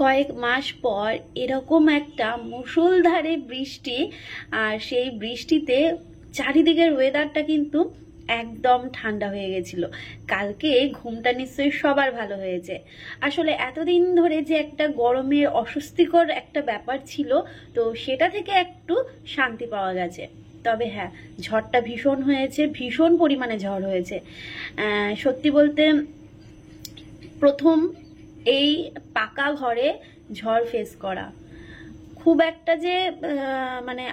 কয়েক মাস পর এরকম একটা মুষলধারে বৃষ্টি, আর সেই বৃষ্টিতে চারিদিকের ওয়েদারটা কিন্তু একদম ঠান্ডা হয়ে গেছিল। কালকে ঘুমটা নিশ্চয়ই সবার ভালো হয়েছে। আসলে এতদিন ধরে যে একটা গরমের অস্বস্তিকর একটা ব্যাপার ছিল, তো সেটা থেকে একটু শান্তি পাওয়া গেছে। তবে হ্যাঁ, ঝড়টা ভীষণ হয়েছে, ভীষণ পরিমাণে ঝড় হয়েছে। সত্যি বলতে প্রথম এই পাকা ঘরে ঝড় ফেস করা, খুব একটা যে মানে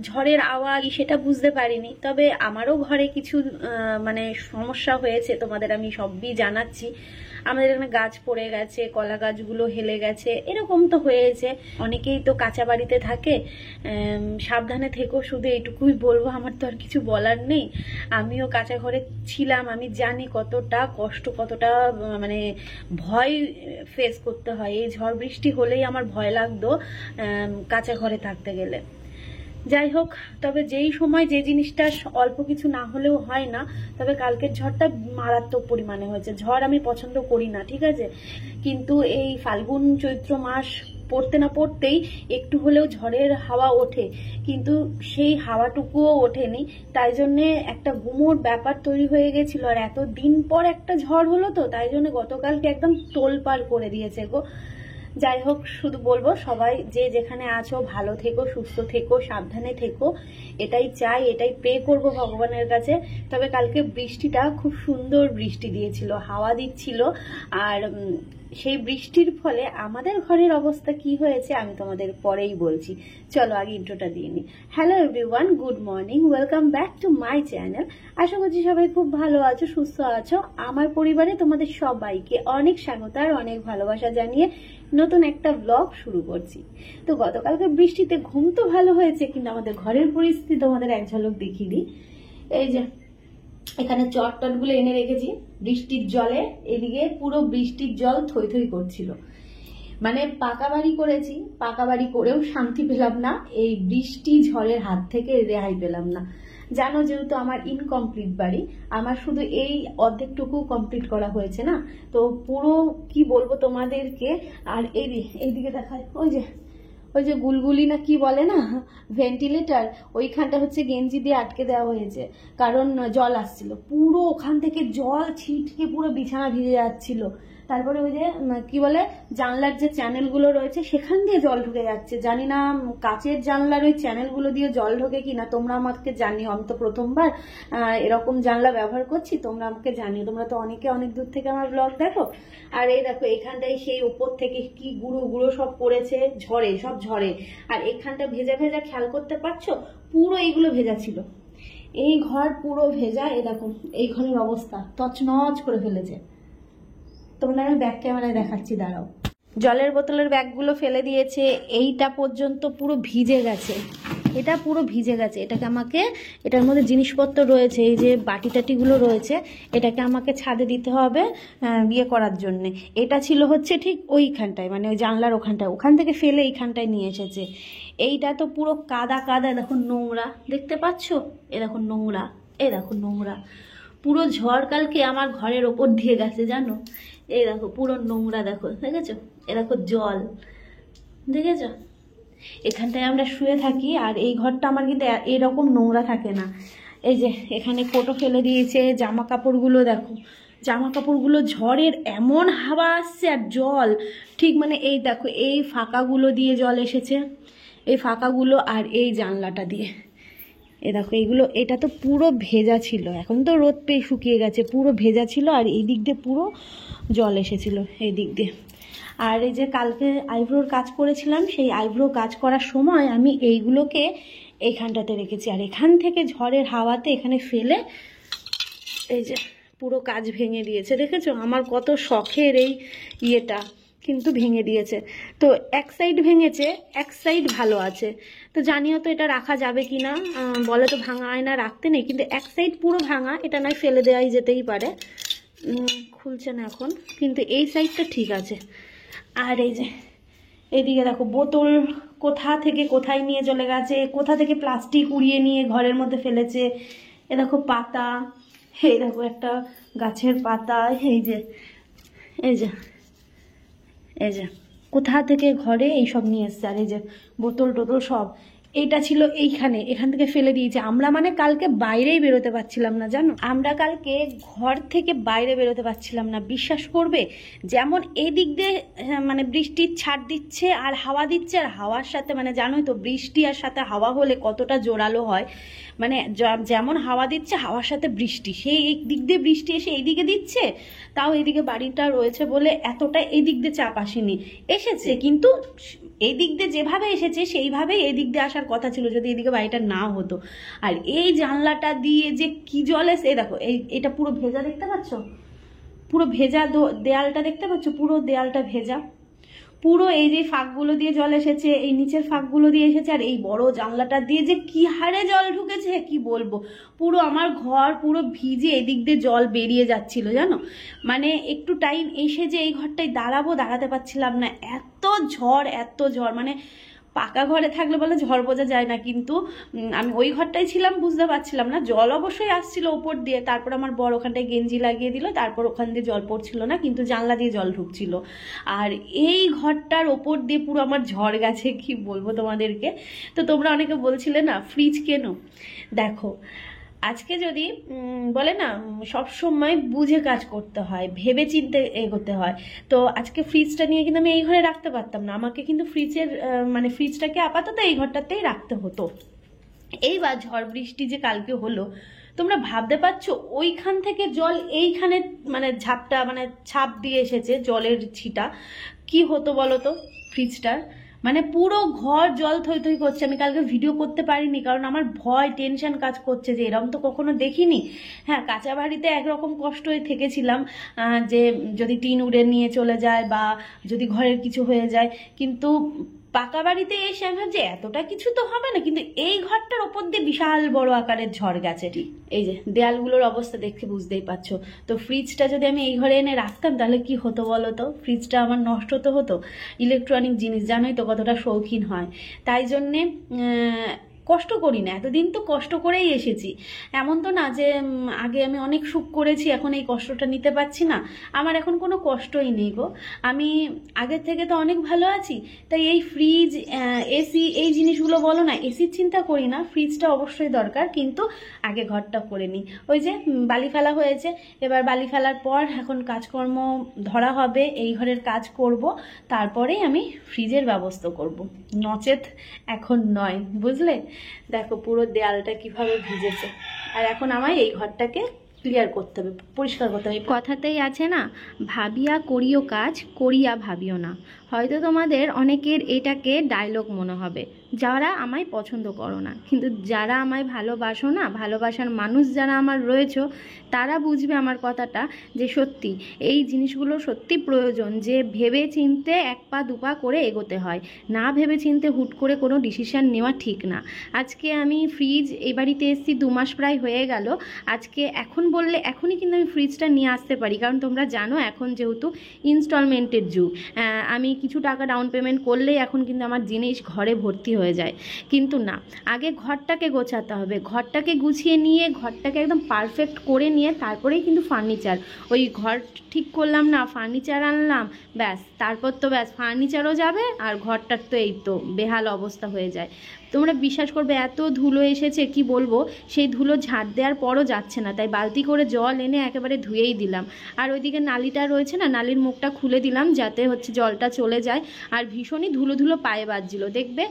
ঝড়ের আওয়াজ সেটা বুঝতে পারিনি। তবে আমারও ঘরে কিছু মানে সমস্যা হয়েছে, তোমাদের আমি সবই জানাচ্ছি। আমাদের এখানে গাছ পড়ে গেছে, কলা গাছগুলো হেলে গেছে, এরকম তো হয়েছে। অনেকেই তো কাঁচা বাড়িতে থাকে, সাবধানে থেকো, শুধু এইটুকুই বলবো, আমার তো আর কিছু বলার নেই। আমিও কাঁচা ঘরে ছিলাম, আমি জানি কতটা কষ্ট, কতটা মানে ভয় ফেস করতে হয়। এই ঝড় বৃষ্টি হলেই আমার ভয় লাগতো কাঁচা ঘরে থাকতে গেলে। যাই হোক, তবে যেই সময় যে জিনিসটা অল্প কিছু না হলেও হয় না, তবে কালকের ঝড়টা মারাত্মক পরিমাণে হয়েছে। ঝড় আমি পছন্দ করি না, ঠিক আছে, কিন্তু এই ফাল্গুন চৈত্র মাস পড়তে না পড়তেই একটু হলেও ঝড়ের হাওয়া ওঠে, কিন্তু সেই হাওয়াটুকুও ওঠেনি। তাই জন্যে একটা গুমোট ব্যাপার তৈরি হয়ে গেছিল। আর এত দিন পর একটা ঝড় হলো, তো তাই জন্য গতকালকে একদম তোলপাড় করে দিয়েছে গো। যাই হোক, শুধু বলবো সবাই যে যেখানে আছো ভালো থেকো, সুস্থ থেকো, সাবধানে থেকো, এটাই চাই, এটাই প্রে করব ভগবানের কাছে। তবে কালকে বৃষ্টিটা খুব সুন্দর বৃষ্টি দিয়েছিল, হাওয়া দিচ্ছিল। আর সেই বৃষ্টির ফলে আমাদের ঘরের অবস্থা কি হয়েছে আমি তোমাদের পরেই বলছি। চলো আগে ইন্ট্রোটা দিয়ে নিই। Hello everyone, good morning, welcome back to my channel. আশা করছি সবাই খুব ভালো আছো, সুস্থ আছো। আমার পরিবারে তোমাদের সবাইকে অনেক স্বাগত আর অনেক ভালোবাসা জানিয়ে নতুন একটা ব্লগ শুরু করছি। তো গতকালকে বৃষ্টিতে ঘুম তো ভালো হয়েছে, কিন্তু আমাদের ঘরের পরিস্থিতি তোমাদের এক ঝলক দেখিয়ে দিই। এই যে এখানে চট টট গুলো এনে রেখেছি বৃষ্টির জলে, এদিকে পুরো বৃষ্টির জল থই থই করছিল। মানে পাকা বাড়ি করেছি, পাকা বাড়ি করেও শান্তি পেলাম না, এই বৃষ্টি ঝড়ের হাত থেকে রেহাই পেলাম না। জানো, যেহেতু আমার ইনকমপ্লিট বাড়ি, আমার শুধু এই অর্ধেকটুকু কমপ্লিট করা হয়েছে না, তো পুরো কি বলবো তোমাদেরকে। আর এইদিকে দেখায়, ওই যে গুলগুলি না কি বলে না, ভেন্টিলেটর, ওইখানটা হচ্ছে গেঞ্জি দিয়ে আটকে দেওয়া হয়েছে, কারণ জল আসছিল পুরো ওখান থেকে, জল ছিটকে পুরো বিছানা ভিজে যাচ্ছিল। তারপরে ওই যে কি বলে, জানলার যে চ্যানেলগুলো রয়েছে সেখান দিয়ে জল ঢুকে যাচ্ছে। জানি না কাচের জানলার ওই চ্যানেলগুলো দিয়ে জল ঢোকে কিনা, তোমরা আমাকে জানিও। আমি তো প্রথমবার এরকম জানলা ব্যবহার করছি, তোমরা আমাকে জানিও। তোমরা তো অনেকে অনেক দূর থেকে আমার ব্লগ দেখো। আর এই দেখো, এখানটায় সেই উপর থেকে কি গুঁড়ো গুঁড়ো সব পড়েছে ঝড়ে, সব ঝড়ে। আর এখানটা ভেজা ভেজা, খেয়াল করতে পারছো, পুরো এইগুলো ভেজা ছিল। এই ঘর পুরো ভেজা। এই দেখো এই ঘরের অবস্থা তছনছ করে ফেলেছে। তোমরা আমি ব্যাক ক্যামেরায় দেখাচ্ছি, দাঁড়াও। জলের বোতলের ব্যাগগুলো ফেলে দিয়েছে, এইটা পর্যন্ত পুরো ভিজে গেছে, এটা পুরো ভিজে গেছে। এটাকে আমাকে, এটার মধ্যে জিনিসপত্র রয়েছে, এই যে বাটি টাটিগুলো রয়েছে, এটাকে আমাকে ছাদে দিতে হবে বিয়ে করার জন্য। এটা ছিল হচ্ছে ঠিক ওইখানটায়, মানে ওই জানলার ওখানটায়, ওখান থেকে ফেলে এইখানটায় নিয়ে এসেছে। এইটা তো পুরো কাদা কাদা, দেখো নোংরা, দেখতে পাচ্ছ, এ দেখো নোংরা, এ দেখো নোংরা, পুরো ঝড় কালকে আমার ঘরের ওপর দিয়ে গেছে জানো। এই দেখো পুরো নোংরা, দেখো, দেখেছো, এ দেখো জল, দেখেছো। এখানটায় আমরা শুয়ে থাকি, আর এই ঘরটা আমার কিন্তু এরকম নোংরা থাকে না। এই যে এখানে কোটো ফেলে দিয়েছে, জামা কাপড়গুলো দেখো, জামা কাপড়গুলো ঝড়ের এমন হাওয়া আসছে, আর জল ঠিক মানে এই দেখো, এই ফাঁকাগুলো দিয়ে জল এসেছে, এই ফাঁকাগুলো, আর এই জানলাটা দিয়ে। এ দেখো এইগুলো, এটা তো পুরো ভেজা ছিল, এখন তো রোদ পেয়ে শুকিয়ে গেছে, পুরো ভেজা ছিল। আর এই দিক দিয়ে পুরো জল এসেছিল, এই দিক দিয়ে। আর এই যে কালকে আইব্রোর কাজ করেছিলাম, সেই আইব্রো কাজ করার সময় আমি এইগুলোকে এইখানটাতে রেখেছি, আর এখান থেকে ঝড়ের হাওয়াতে এখানে ফেলে এই যে পুরো কাজ ভেঙে দিয়েছে। দেখেছো আমার কত শখের এই ইয়েটা, কিন্তু ভেঙে দিয়েছে। তো এক সাইড ভেঙেছে, এক সাইড ভালো আছে। তো জানিও তো এটা রাখা যাবে কি না, বলে তো ভাঙা আয়না রাখতে নেই, কিন্তু এক সাইড পুরো ভাঙা, এটা নয় ফেলে দেওয়াই যেতেই পারে। খুলছে না এখন, কিন্তু এই সাইডটা ঠিক আছে। আর এই যে এইদিকে দেখো, বোতল কোথা থেকে কোথায় নিয়ে চলে গেছে, কোথা থেকে প্লাস্টিক উড়িয়ে নিয়ে ঘরের মধ্যে ফেলেছে। এ দেখো পাতা, এই দেখো একটা গাছের পাতা, এই যে এই যে এই যে কোথা থেকে ঘরে এইসব নিয়ে এসছে। আর এই যে বোতল টোতল সব, এইটা ছিল এইখানে, এখান থেকে ফেলে দিয়েছে। আমরা মানে কালকে বাইরেই বেরোতে পারছিলাম না জানো, আমরা কালকে ঘর থেকে বাইরে বেরোতে পারছিলাম না। বিশ্বাস করবে, যেমন এই দিক দিয়ে মানে বৃষ্টির ছাড় দিচ্ছে আর হাওয়া দিচ্ছে, আর হাওয়ার সাথে মানে জানোই তো বৃষ্টি আর সাথে হাওয়া হলে কতটা জোরালো হয়, মানে যেমন হাওয়া দিচ্ছে হাওয়ার সাথে বৃষ্টি, সেই এই দিক দিয়ে বৃষ্টি এসে এইদিকে দিচ্ছে। তাও এইদিকে বাড়িটা রয়েছে বলে এতটা এই দিক দিয়ে চাপ আসেনি, এসেছে কিন্তু এই দিক দিয়ে যেভাবে এসেছে সেইভাবেই এই দিক দিয়ে আসার কথা ছিল যদি এদিকে বাড়িটা না হতো। আর এই জানলাটা দিয়ে যে কি জল এসে, দেখো এটা পুরো ভেজা, দেখতে পাচ্ছ পুরো ভেজা দেয়ালটা দেখতে পাচ্ছ, পুরো দেয়ালটা ভেজা, পুরো এই যে ফাঁকগুলো দিয়ে জল এসেছে, এই নিচের ফাঁকগুলো দিয়ে এসেছে, আর এই বড় জানলাটা দিয়ে যে কি হারে জল ঢুকেছে কি বলবো। পুরো আমার ঘর পুরো ভিজে এদিক দিয়ে জল বেরিয়ে যাচ্ছিল জানো। মানে একটু টাইম এসে যে এই ঘরটায় দাঁড়াতে পারছিলাম না, এত ঝড়। মানে পাকা ঘরে থাকলে বলে ঝড় বোঝা যায় না, কিন্তু আমি ওই ঘরটাই ছিলাম, বুঝতে পারছিলাম না। জল অবশ্যই আসছিল ওপর দিয়ে, তারপর আমার বড় ওখানটায় গেঞ্জি লাগিয়ে দিল, তারপর ওখান দিয়ে জল পড়ছিল না, কিন্তু জানলা দিয়ে জল ঢুকছিল। আর এই ঘরটার ওপর দিয়ে পুরো আমার ঝড় গেছে, কি বলবো তোমাদেরকে। তো তোমরা অনেকে বলছিলে না ফ্রিজ কেন, দেখো আজকে যদি বলে না সব সময় বুঝে কাজ করতে হয়, ভেবে চিন্তে এগোতে হয়। তো আজকে ফ্রিজটা নিয়ে কিন্তু আমি এই ঘরে রাখতে পারতাম না, আমাকে কিন্তু মানে ফ্রিজটাকে আপাতত এই ঘরটাতেই রাখতে হতো। এইবার ঝড় বৃষ্টি যে কালকে হলো, তোমরা ভাবতে পারছো ওইখান থেকে জল এইখানে মানে ছাপ দিয়ে এসেছে জলের ছিটা, কি হতো বলো তো ফ্রিজটার। মানে পুরো ঘর জল থই থই করছে। আমি কালকে ভিডিও করতে পারিনি কারণ আমার ভয় টেনশন কাজ করছে যে এরকম তো কখনো দেখিনি। হ্যাঁ, কাঁচা বাড়িতে একরকম কষ্ট হয়ে থেকেছিলাম যে যদি টিন উড়ে নিয়ে চলে যায় বা যদি ঘরের কিছু হয়ে যায়, কিন্তু পাকা বাড়িতে এসে আমি ভাবছি এতটা কিছু তো হবে না, কিন্তু এই ঘরটার ওপর দিয়ে বিশাল বড় আকারের ঝড় গেছে। ঠিক এই যে দেয়ালগুলোর অবস্থা দেখে বুঝতেই পারছো। তো ফ্রিজটা যদি আমি এই ঘরে এনে রাখতাম তাহলে কি হতো বলো তো, ফ্রিজটা আমার নষ্ট তো হতো। ইলেকট্রনিক জিনিস জানোই তো কতটা শৌখিন হয়, তাই জন্যে কষ্ট করি না, এতদিন তো কষ্ট করেই এসেছি। এমন তো না যে আগে আমি অনেক সুখ করেছি এখন এই কষ্টটা নিতে পারছি না, আমার এখন কোনো কষ্টই নেই গো। আমি আগের থেকে তো অনেক ভালো আছি। তাই এই ফ্রিজ এসি এই জিনিসগুলো বলো না, এসির চিন্তা করি না, ফ্রিজটা অবশ্যই দরকার, কিন্তু আগে ঘরটা করে নিই। ওই যে বালি ফেলা হয়েছে, এবার বালি ফেলার পর এখন কাজকর্ম ধরা হবে, এই ঘরের কাজ করব, তারপরেই আমি ফ্রিজের ব্যবস্থা করব, নচেত এখন নয়, বুঝলে। দেখো পুরো দেয়ালটা কিভাবে ভিজেছে, আর এখন আমায় এই ঘরটাকে ক্লিয়ার করতে হবে, পরিষ্কার করতে হবে। কথাতেই আছে না, ভাবিয়া করিও কাজ, করিয়া ভাবিও না। হয়তো তোমাদের অনেকের এটাকে ডায়লগ মনে হবে, যারা আমায় পছন্দ করো না, কিন্তু যারা আমায় ভালোবাসো না, ভালোবাসার মানুষ যারা আমার রয়েছে, তারা বুঝবে আমার কথাটা, যে সত্যি এই জিনিসগুলো সত্যি প্রয়োজন, যে ভেবে চিনতে এক পা দুপা করে এগোতে হয়, না ভেবে চিনতে হুট করে কোনো ডিসিশান নেওয়া ঠিক না। আজকে আমি ফ্রিজ এই বাড়িতে এসেছি 2 মাস প্রায় হয়ে গেল, আজকে এখন বললে এখনই কিন্তু আমি ফ্রিজটা নিয়ে আসতে পারি, কারণ তোমরা জানো এখন যেহেতু ইনস্টলমেন্টের যুগ, আমি কিছু টাকা ডাউন পেমেন্ট করলেই এখন কিন্তু আমার জিনিস ঘরে ভর্তি হয়ে যায়। কিন্তু না, আগে ঘরটাকে গোছাতে হবে, ঘরটাকে গুছিয়ে নিয়ে ঘরটাকে একদম পারফেক্ট করে নিয়ে তারপরেই কিন্তু ফার্নিচার। ওই ঘর ঠিক করলাম না, ফার্নিচার আনলাম, ব্যাস তারপর তো ব্যাস ফার্নিচারও যাবে আর ঘরটার তো এই তো বেহাল অবস্থা হয়ে যায়। তোমরা বিশ্বাস করবে এত ধুলো এসেছে কি বলবো, সেই ধুলো ঝাড় দেওয়ার পরও যাচ্ছে না, তাই বালতি করে জল এনে একেবারে ধুয়েই দিলাম। আর ওইদিকে নালিটা রয়েছে না, নালির মুখটা খুলে দিলাম যাতে হচ্ছে জলটা চলে যায়। আর ভীষণই ধুলো ধুলো পায়ে বাজছিল, দেখবে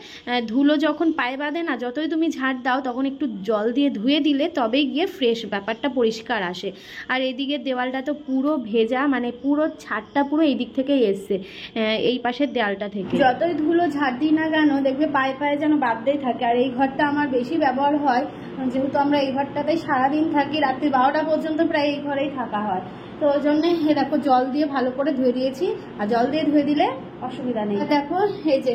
ধুলো যখন পায়ে বাঁধে না, যতই তুমি ঝাড় দাও তখন একটু জল দিয়ে ধুয়ে দিলে তবেই গিয়ে ফ্রেশ ব্যাপারটা পরিষ্কার আসে। আর এদিকে দেওয়ালটা তো পুরো ভেজা, মানে পুরো ছাদটা পুরো এই দিক থেকেই এসছে, এই পাশের দেওয়ালটা থেকে। যতই ধুলো ঝাড় দিই না কেন দেখবে পায়ে পায়ে যেন বাঁধতেই থাকে। আর এই ঘরটা আমার বেশি ব্যবহার হয়, যেহেতু আমরা এই ঘরটাতেই সারাদিন থাকি, রাত্রি 12টা পর্যন্ত প্রায় এই ঘরেই থাকা হয়, তো ওই জন্যে দেখো জল দিয়ে ভালো করে ধুয়ে দিয়েছি। আর জল দিয়ে ধুয়ে দিলে অসুবিধা নেই। দেখো এই যে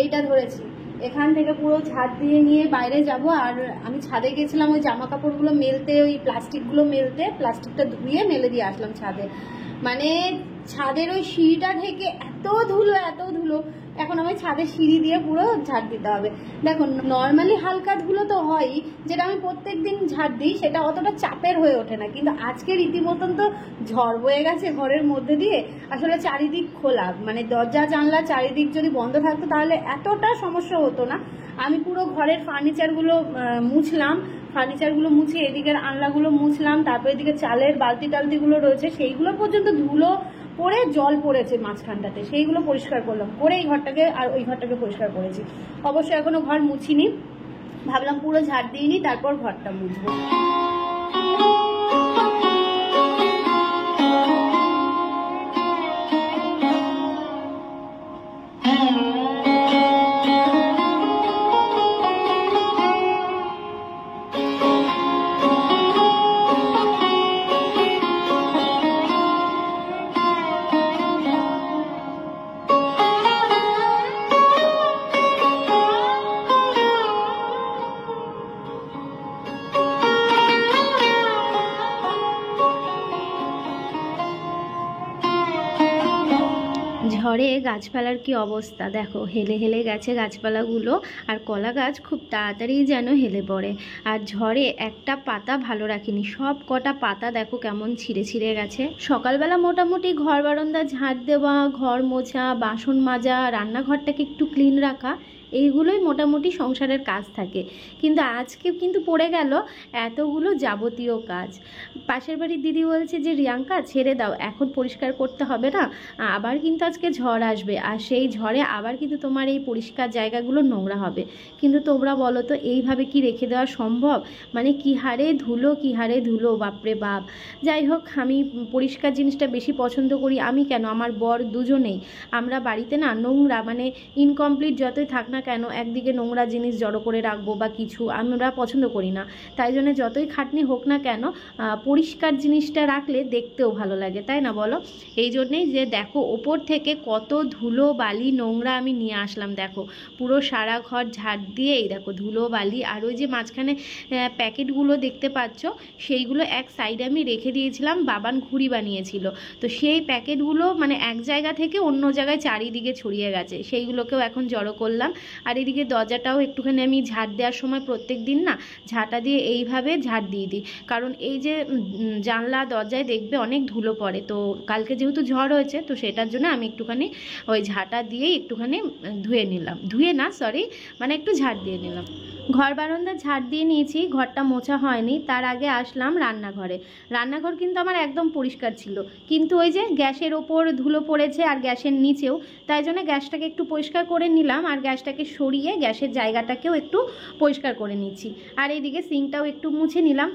এইটা ধরেছি, এখান থেকে পুরো ঝাড় দিয়ে নিয়ে বাইরে যাব। আর আমি ছাদে গেছিলাম ওই জামা কাপড়গুলো মেলতে, ওই প্লাস্টিকগুলো মেলতে, প্লাস্টিকটা ধুয়ে মেলে দিয়ে আসলাম ছাদে। মানে ছাদের ওই সিঁড়িটা থেকে এত ধুলো, এখন আমায় ছাদের সিঁড়ি দিয়ে পুরো ঝাড় দিতে হবে। দেখো নর্মালি হালকা ধুলো তো হয়ই, যেটা আমি প্রত্যেকদিন ঝাড় দিই সেটা অতটা চাপের হয়ে ওঠে না, কিন্তু আজকে রীতিমতন তো ঝড় বয়ে গেছে ঘরের মধ্যে দিয়ে। আসলে চারিদিক খোলা, মানে দরজা জানলা চারিদিক যদি বন্ধ থাকতো তাহলে এতটা সমস্যা হতো না। আমি পুরো ঘরের ফার্নিচারগুলো মুছে এদিকের আনলাগুলো মুছলাম, তারপর এদিকে চালের বালতি টালতিগুলো রয়েছে সেইগুলো পর্যন্ত ধুলো পরে জল পড়েছে মাঝখানটাতে, সেইগুলো পরিষ্কার করলাম, করে এই ঘরটাকে আর ওই ঘরটাকে পরিষ্কার করেছি। অবশ্য এখনো ঘর মুছিনি, ভাবলাম পুরো ঝাড় দিইনি তারপর ঘরটা মুছবো। ঝড়ে গাছপালার কি অবস্থা দেখো, হেলে গেছে গাছপালাগুলো, আর কলা গাছ খুব তাড়াতাড়ি যেন হেলে পড়ে। আর ঝড়ে একটা পাতা ভালো রাখিনি, সব কটা পাতা দেখো কেমন ছিঁড়ে গেছে। সকালবেলা মোটামুটি ঘর বারান্দা ঝাড় দেওয়া, ঘর মোছা, বাসন মাজা, রান্নাঘরটাকে একটু ক্লিন রাখা, এইগুলোই মোটামুটি সংসারের কাজ থাকে। কিন্তু আজকে কিন্তু পড়ে গেল এতগুলো যাবতীয় কাজ। পাশের বাড়ির দিদি বলছে যে রিয়াঙ্কা ছেড়ে দাও, এখন পরিষ্কার করতে হবে না, আবার কিন্তু আজকে ঝড় আসবে, আর সেই ঝড়ে আবার কিন্তু তোমার এই পরিষ্কার জায়গাগুলো নোংরা হবে। কিন্তু তোমরা বলো তো এইভাবে কি রেখে দেওয়া সম্ভব? মানে কি হারে ধুলো বাপরে বাপ। যাই হোক, আমি পরিষ্কার জিনিসটা বেশি পছন্দ করি। আমি কেন, আমার বর দুজনেই, আমরা বাড়িতে না নোংরা মানে ইনকমপ্লিট যতই থাক না কেন একদিকে নোংরা জিনিস জড়ো করে রাখবো বা কিছু আমরা পছন্দ করি না। তাই জন্য যতই খাটনি হোক না কেন পরিষ্কার জিনিসটা রাখলে দেখতেও ভালো লাগে, তাই না বলো? এই জন্যেই যে দেখো ওপর থেকে কত ধুলো বালি নোংরা আমি নিয়ে আসলাম। দেখো পুরো সারা ঘর ঝাড় দিয়ে এই দেখো ধুলো বালি, আর ওই যে মাঝখানে প্যাকেটগুলো দেখতে পাচ্ছ সেইগুলো এক সাইডে আমি রেখে দিয়েছিলাম, বাবান ঘুড়ি বানিয়েছিল, তো সেই প্যাকেটগুলো মানে এক জায়গা থেকে অন্য জায়গায় চারিদিকে ছড়িয়ে গেছে, সেইগুলোকেও এখন জড়ো করলাম। আর এদিকে দরজাটাও একটুখানি আমি ঝাড় দেওয়ার সময় প্রত্যেক দিন না ঝাঁটা দিয়ে এইভাবে ঝাড় দিয়ে দিই, কারণ এই যে জানলা দরজায় দেখবে অনেক ধুলো পড়ে, তো কালকে যেহেতু ঝড় হয়েছে তো সেটার জন্য আমি একটুখানি ওই ঝাঁটা দিয়েই একটুখানি মানে একটু ঝাড় দিয়ে নিলাম। ঘর বারান্দা ঝাড় দিয়ে নিয়েছি, ঘরটা মোছা হয়নি। তার আগে আসলাম রান্নাঘর কিন্তু আমার একদম পরিষ্কার ছিল, কিন্তু ওই যে গ্যাসের ওপর ধুলো পড়েছে আর গ্যাসের নিচেও, তাই জন্য গ্যাসটাকে একটু পরিষ্কার করে নিলাম, আর গ্যাসটাকে সরিয়ে গ্যাসের জায়গাটাকেও একটু পরিষ্কার করে নিচ্ছি। আর এইদিকে সিঙ্কটাও একটু মুছে নিলাম।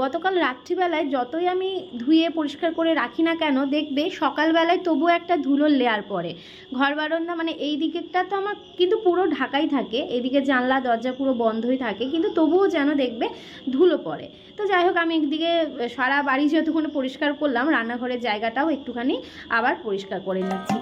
গতকাল রাত্রিবেলায় যতই আমি ধুয়ে পরিষ্কার করে রাখি না কেন দেখবে সকালবেলায় তবুও একটা ধুলোর লেয়ার পড়ে। ঘর বারান্দা মানে এই দিকেরটা তো আমার কিন্তু পুরো ঢাকাই থাকে, এইদিকে জানলা দরজা পুরো বন্ধই থাকে, কিন্তু তবুও যেন দেখবে ধুলো পড়ে। তো যাই হোক, আমি একদিকে সারা বাড়ি যতক্ষণ পরিষ্কার করলাম, রান্নাঘরের জায়গাটাও একটুখানি আবার পরিষ্কার করে নিচ্ছি।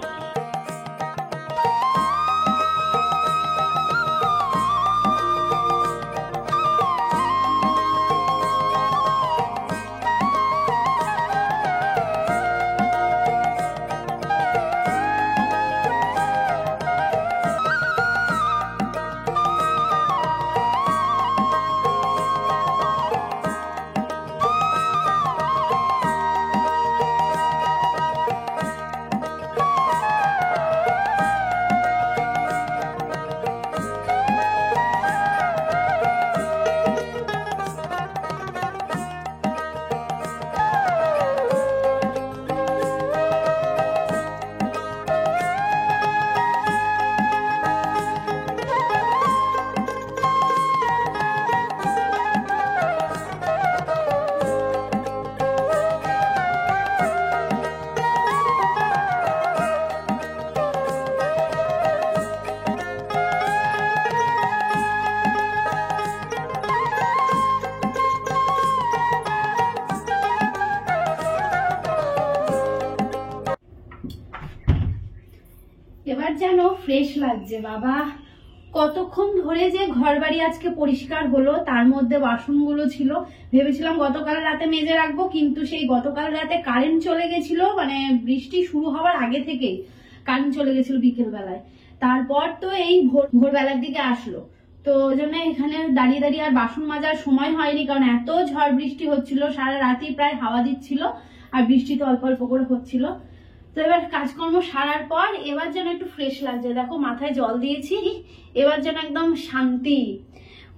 এবার যেন ফ্রেশ লাগছে বাবা, কতক্ষণ ধরে যে ঘর বাড়ি আজকে পরিষ্কার হলো, তার মধ্যে বাসনগুলো ছিল। ভেবেছিলাম গতকাল রাতে মেজে রাখবো, কিন্তু সেই গতকাল রাতে কারেন্ট চলে গেছিল, মানে বৃষ্টি শুরু হওয়ার আগে থেকেই কারেন্ট চলে গেছিল বিকেল বেলায়। তারপর তো এই ভোরবেলার দিকে আসলো, তো ওই জন্য এখানে দাঁড়িয়ে দাঁড়িয়ে আর বাসন মাজার সময় হয়নি, কারণ এত ঝড় বৃষ্টি হচ্ছিল, সারা রাতই প্রায় হাওয়া দিচ্ছিল আর বৃষ্টি তো অল্প অল্প করে হচ্ছিল। তো এবার কাজকর্ম সারার পর এবার যেন একটু ফ্রেশ লাগছে। দেখো মাথায় জল দিয়েছি, এবার যেন একদম শান্তি।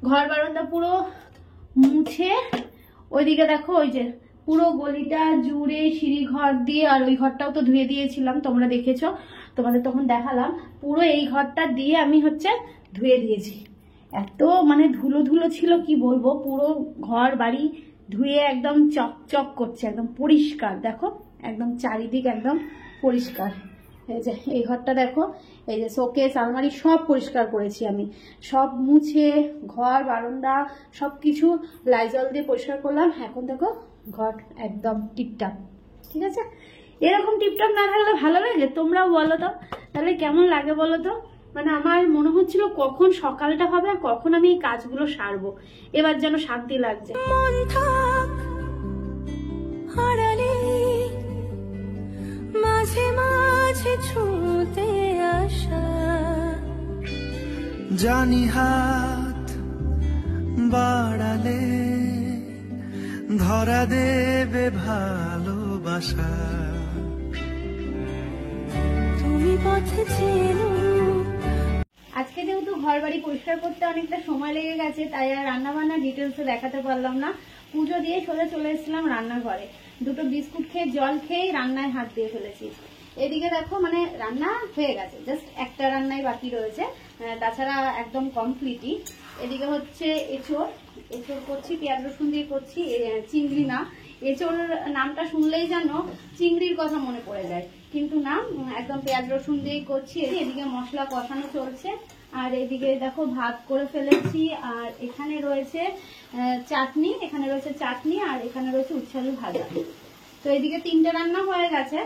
ঘর বারান্দা পুরো মুছে, ওইদিকে দেখো ওই যে পুরো গলিটা জুড়ে সিঁড়ি ঘর দিয়ে, আর ওই ঘরটাও তো ধুয়ে দিয়েছিলাম, তোমরা দেখেছো, তোমাদের তখন দেখালাম। পুরো এই ঘরটা দিয়ে আমি ধুয়ে দিয়েছি। এত মানে ধুলো ধুলো ছিল কি বলবো, পুরো ঘর বাড়ি ধুয়ে একদম চকচক করছে, একদম পরিষ্কার। দেখো একদম চারিদিক একদম পরিষ্কার। এই যে এই ঘরটা দেখো, এই যে শোকেস আলমারি সব পরিষ্কার করেছি আমি, সব মুছে ঘর বারান্দা সবকিছু লাইজল দিয়ে পরিষ্কার করলাম। এখন দেখো ঘর একদম টিপটাপ, ঠিক আছে। এরকম টিপটাপ না থাকলে ভালো লাগে? তোমরাও বলো তো, তাহলে কেমন লাগে বলো তো। মানে আমার মনে হচ্ছিল কখন সকালটা হবে আর কখন আমি এই কাজগুলো সারবো। এবার যেন শান্তি লাগছে। মাঝে মাঝে ছুঁতে আসা, জানি হাত বাড়ালে ধরা দেবে ভালোবাসা, তুমি পথে চেনো। আজকে যেহেতু ঘর বাড়ি পরিষ্কার করতে অনেকটা সময় লেগে গেছে, তাই আর রান্না বান্না ডিটেলসে দেখাতে পারলাম না। পুজো দিয়ে সোজা চলে এসেছিলাম রান্নাঘরে, দুটো বিস্কুট খেয়ে জল খেয়েই রান্নায় হাত দিয়ে ফেলেছি। এদিকে দেখো মানে রান্না হয়ে গেছে, জাস্ট একটা রান্নাই বাকি রয়েছে, তাছাড়া একদম কমপ্লিটই। এদিকে হচ্ছে এঁচোড় করছি, পেঁয়াজ রসুন দিয়ে করছি, চিংড়ি না। এঁচোড় নামটা শুনলেই যেন চিংড়ির কথা মনে পড়ে যায়, কিন্তু না, একদম পেঁয়াজ রসুন দিয়েই করছি। এদিকে মশলা কষানো চলছে, আর এদিকে দেখো ভাত করে ফেলেছি, আর এখানে রয়েছে চাটনি, আর এখানে রয়েছে উচ্ছে আলু ভাজা। তো এদিকে 3টে রান্না হয়ে গেছে,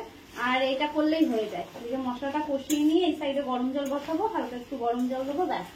আর এটা করলেই হয়ে যায়। এদিকে মশলাটা কষিয়ে নিয়ে এই সাইডে গরম জল বসাবো, হালকা একটু গরম জল দেবো, ব্যাস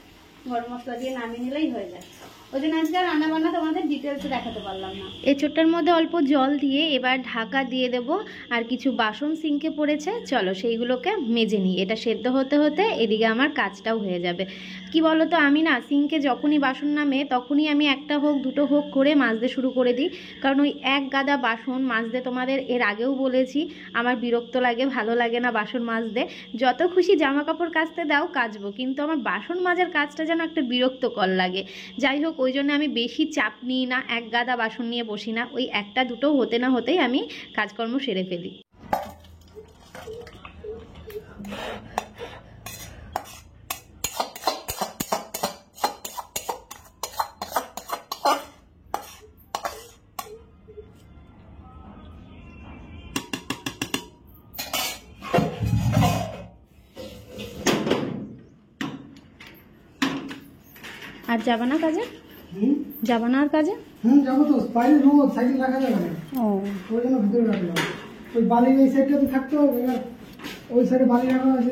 গরম মশলা দিয়ে নামিয়ে নিলেই হয়ে যায়। ওই জন্য আজকে রান্না বান্না তোমাদের ডিটেলসে দেখাতে পারলাম না। এঁচোড়টার মধ্যে অল্প জল দিয়ে এবার ঢাকা দিয়ে দেব, আর কিছু বাসন সিঙ্কে পড়েছে, চলো সেইগুলোকে মেজে নিই। এটা সেদ্ধ হতে হতে এদিকে আমার কাজটাও হয়ে যাবে। কি বলো তো, আমি না সিঙ্কে যখনই বাসন নামে তখনই আমি একটা হোক দুটো হোক করে মাজতে শুরু করে দিই, কারণ ওই এক গাদা বাসন মাজতে তোমাদের এর আগেও বলেছি আমার বিরক্ত লাগে, ভালো লাগে না বাসন মাজতে। যত খুশি জামা কাপড় কাচতে দাও কাচবো, কিন্তু আমার বাসন মাজার কাজটা যেন একটা বিরক্তকর লাগে। যাই হোক, ওই জন্য আমি বেশি চাপ নিই না, এক গাদা বাসন নিয়ে বসি না, ওই একটা দুটো হতে না হতেই আমি কাজকর্ম সেরে ফেলি। আর যাবা না কাজে? যাবা না আর কাজে? যাবো তো, বাইরে রোদ, সাইকেল রাখা যাবে না, ওই জন্য ভিতরে রাখলাম। ওই বালির এই সাইডটাতে থাকতো, এবার ওই সাইডে বালি রাখা আছে,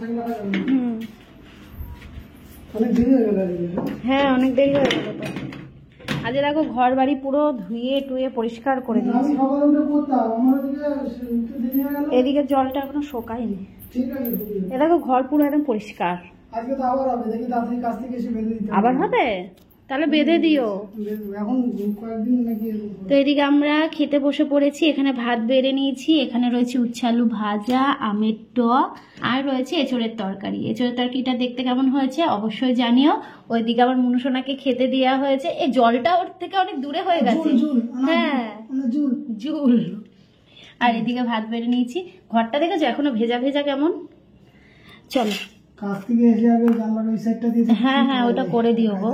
সাইকেল রাখা যাবে না। অনেক দেরি হয়ে গেল। হ্যাঁ, অনেক দেরি হয়ে গেল তো। আজ দেখো ঘর বাড়ি পুরো ধুয়ে টুয়ে পরিষ্কার করে দিয়েছি। আমি সকালে উঠে করতাম, আমার ওদিকে দেরি হয়ে গেল। এদিকে জলটা এখনো শোকায়নি। ঠিক আছে, এ দেখো ঘর পুরো একদম পরিষ্কার। আজকে তো আবার হবে, দেখি তাড়াতাড়ি কাছ থেকে এসে বেঁধে দিতে আবার হবে? তাহলে বেঁধে দিও। এখন কয়েকদিন নাকি। তো এদিকে আমরা খেতে বসে পড়েছি, এখানে ভাত বেড়ে নিয়েছি, এখানে রয়েছে উচ্ছে আলু ভাজা, আমের টক, আর রয়েছে এঁচোড়ের তরকারি। এঁচোড়ের তরকারিটা দেখতে কেমন হয়েছে অবশ্যই জানিও। ওইদিকে আবার মনুসোনাকে খেতে দেওয়া হয়েছে। এই জলটা ওর থেকে অনেক দূরে হয়ে গেছে। হ্যাঁ, জুল। আর এদিকে ভাত বেড়ে নিয়েছি। ঘরটা দেখেছো এখনো ভেজা ভেজা কেমন। চলো কাছ থেকে এসে আগে জানলার ওই সাইডটা দিয়ে। হ্যাঁ হ্যাঁ, ওটা করে দিও গো,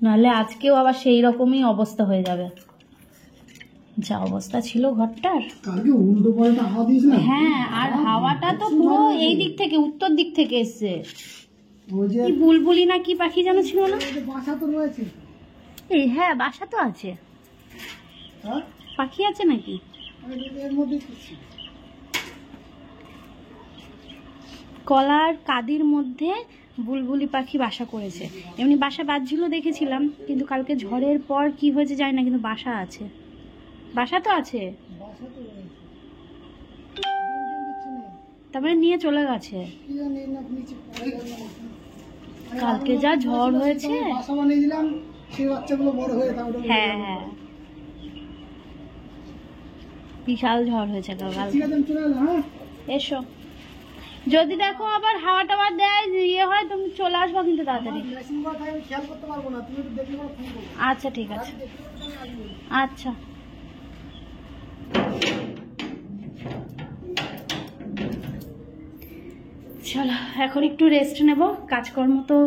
নাহলে আজকেও আবার সেই রকমই অবস্থা হয়ে যাবে, যা অবস্থা ছিল ঘরটার। কালকে উল্টো পাল্টা হাওয়া দিয়েছিল। হ্যাঁ, আর হাওয়াটা তো পুরো এই দিক থেকে, উত্তর দিক থেকে এসছে। ওই যে কি বুলবুলি না কি পাখি যেন ছিল না? বাসা তো রয়েছে। এই হ্যাঁ, বাসা তো আছে। হ্যাঁ, পাখি আছে নাকি? এর মধ্যে কিছু কলার কাদির মধ্যে বুলবুলি পাখি বাসা করেছে। এমনি বাসা বাঁধছিল দেখেছিলাম, কিন্তু কালকে ঝড়ের পর কি হয়েছে জানি না, কিন্তু বাসা আছে, বাসা তো আছে, বাসা তো রয়েছে। তারপরে নিয়ে চলে গেছে। কি জানি না নিচে পড়ে গেল না। কালকে যা ঝড় হয়েছে। বাসা বানিয়ে দিলাম, সেই বাচ্চাগুলো বড় হয়ে তারপরে হ্যাঁ হ্যাঁ, বিশাল ঝড় হয়েছে কাল। ঠিক আছে, আমি চলে এলাম। হ্যাঁ, এসো, যদি দেখো আবার হাওয়া টাওয়া দেয় ইয়ে হয় তুমি চলে আসবো কিন্তু তাড়াতাড়ি। মেশিন করা থাকে, আমি খেয়াল করতে পারবো না, তুমি একটু দেখলে পরে ফোন করবো। আচ্ছা ঠিক আছে, আচ্ছা। চলো এখন একটু রেস্ট নেব, কাজকর্ম তো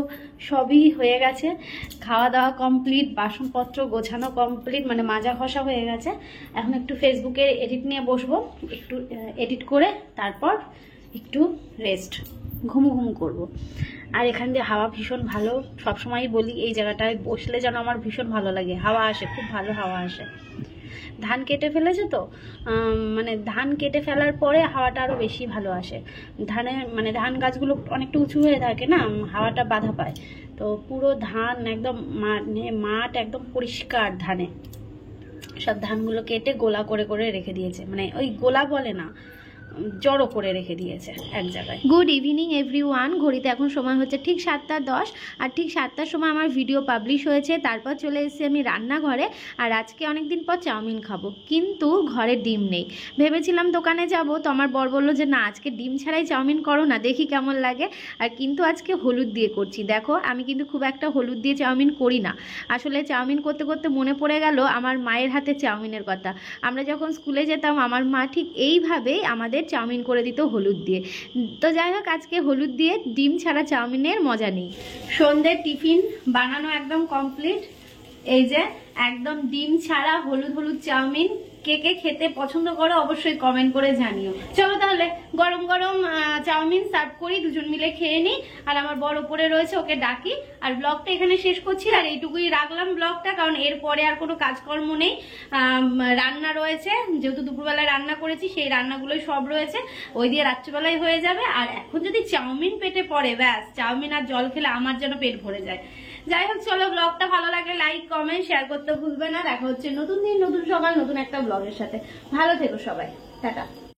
সবই হয়ে গেছে, খাওয়া দাওয়া কমপ্লিট, বাসনপত্র গোছানো কমপ্লিট, মানে মাজা ঘষা হয়ে গেছে। এখন একটু ফেসবুকের এডিট নিয়ে বসবো, একটু এডিট করে তারপর একটু রেস্ট, ঘুমু করব। আর এখান দিয়ে হাওয়া ভীষণ ভালো, সবসময়ই বলি এই জায়গাটায় বসলে যেন আমার ভীষণ ভালো লাগে, হাওয়া আসে, খুব ভালো হাওয়া আসে। ধান কেটে ফেলেছে তো, মানে ধান কেটে ফেলার পরে হাওয়াটা আরও বেশি ভালো আসে। মানে ধান গাছগুলো অনেকটা উঁচু হয়ে থাকে না, হাওয়াটা বাধা পায়। তো পুরো ধান একদম মাঠ একদম পরিষ্কার, ধানে সব ধানগুলো কেটে গোলা করে করে রেখে দিয়েছে, মানে ওই গোলা বলে না, জড়ো করে রেখে দিয়েছে এক জায়গায়। Good evening everyone. ঘড়িতে এখন সময় হচ্ছে ঠিক 7:10, আর ঠিক 7টার সময় আমার ভিডিও পাবলিশ হয়েছে। তারপর চলে এসেছি আমি রান্নাঘরে, আর আজকে অনেক দিন পর চাউমিন খাবো, কিন্তু ঘরে ডিম নেই। ভেবেছিলাম দোকানে যাব, তো আমার বর বললো যে না আজকে ডিম ছাড়াই চাউমিন করো না, দেখি কেমন লাগে। আর কিন্তু আজকে হলুদ দিয়ে করছি। দেখো আমি কিন্তু খুব একটা হলুদ দিয়ে চাউমিন করি না। আসলে চাউমিন করতে করতে মনে পড়ে গেল আমার মায়ের হাতে চাউমিনের কথা। আমরা যখন স্কুলে যেতাম আমার মা ঠিক এইভাবেই আমাদের চাউমিন করে দিত হলুদ দিয়ে। তো যাই হোক, আজকে হলুদ দিয়ে ডিম ছাড়া চাউমিনের মজা নেই। সন্ধ্যের টিফিন বানানো একদম কমপ্লিট। এই যে একদম ডিম ছাড়া হলুদ হলুদ চাউমিন, কে কে খেতে পছন্দ করো অবশ্যই কমেন্ট করে জানিও। চলো তাহলে গরম গরম চাউমিন সার্ভ করি, দুজন মিলে খেয়ে নিই। আর আমার বড় উপরে রয়েছে, ওকে ডাকি। আর ব্লগটা এখানে শেষ করছি, আর এইটুকুই রাখলাম ব্লগটা, কারণ এরপরে আর কোনো কাজকর্ম নেই। রান্না রয়েছে, যেহেতু দুপুরবেলায় রান্না করেছি সেই রান্নাগুলোই সব রয়েছে, ওই দিয়ে রাত্রিবেলায় হয়ে যাবে। আর এখন যদি চাউমিন পেটে পড়ে, ব্যাস চাউমিন আর জল খেলে আমার যেন পেট ভরে যায়। যাই হোক, চলো ব্লগটা ভালো লাগলে লাইক কমেন্ট শেয়ার করতে ভুলবে না। দেখা হচ্ছে নতুন দিন, নতুন সকাল, নতুন একটা ব্লগের সাথে। ভালো থেকো সবাই, টাটা।